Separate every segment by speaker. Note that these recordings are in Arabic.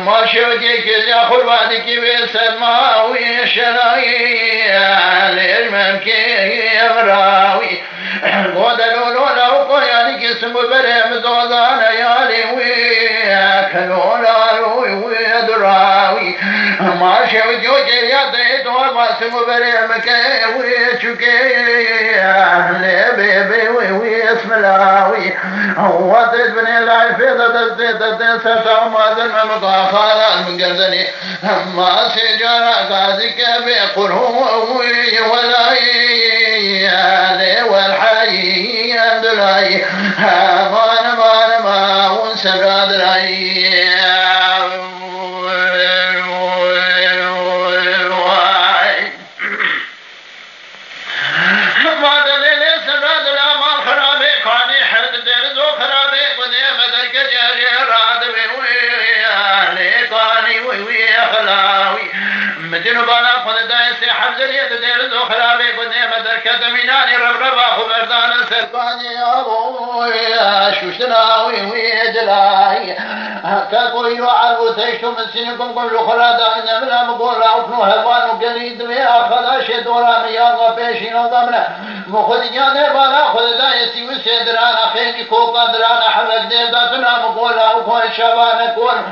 Speaker 1: ما شوتك يا خرباتك بسماوي شراي الممكي مراوي ودلولا وقيانك اسم بريم زوزانا يالي وياكلولا ويدراوي ما شوتك يا ديتو ما اسم بريم كي ويشكي لبيبي ويسم لاوي وطيت بني العفيظة دستيت ستوما ذنب مطاخالا المقردني ما سجارة قاسك بقرهوي ولاي والحي عبدالله ما ونسباد العي جنوبانا خلدا سي حفظ اليد دير زخرا بكني مدركة مناني ربربا خبردان سرقاني أبوي شوشناوي ويجلاي كاكوي وعرو تيشتم سنكم كل خرا دائنا ملا مقول عفنو هلوانو قليد ويأخذ شدورا مياغا بيشين وضمنا مخدجان بانا خلدا يسي وسيدرانا خيني كوكا درانا حمد ديداتنا مقول عفو شبانا كون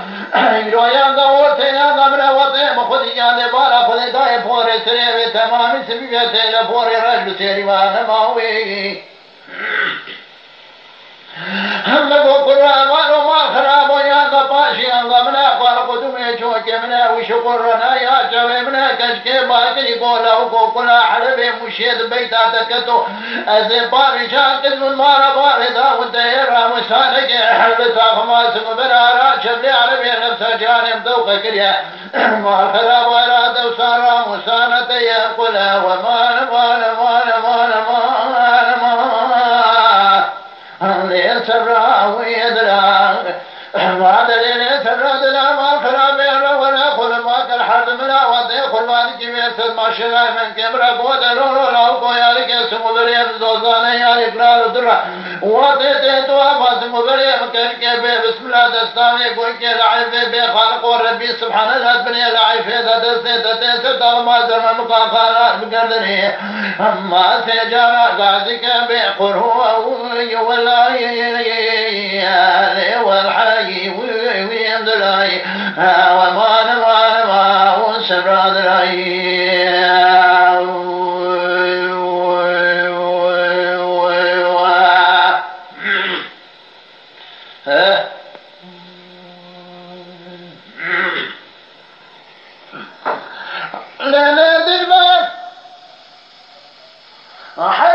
Speaker 1: يرويان دورتنا ضمنا وطي مخدجان بالا خلدا فوري سريبي تمام سبيبي لفوري رجل سيري وانا ماوي هم قرآن وما خراب ويا قباشي انغمنا قدمي شوكي منا وشكرنا يا شوي منا كشكي باكي قولا وكوكلا حلبي مشيد بيتا تكتو ازباري شاكد من مارا باردا وديرا مشانك حلبتا خماس مبرارا شبلي عربي نفسا جانب دوق كريا ما خراب ورادا وسارا مسانة يقولا وما ليس الراوي يدرى وهذا ليس الرجل ما خرابير ولا خل ما كان حد ملا ودي خل ما كبير ما شلا من كبر قدروا لو كويالك اسم بريم زوزانا يا إقرار درا ودي تو ما اسم بريم كان بسم الله دستاني كل كلاعب بخالق وربي سبحان الله بني العيف هذا دست ما زر مقاخات بقدري ما سجى قاعدك بقره ولا والحي ويند لاي وما وسبراد لاي لا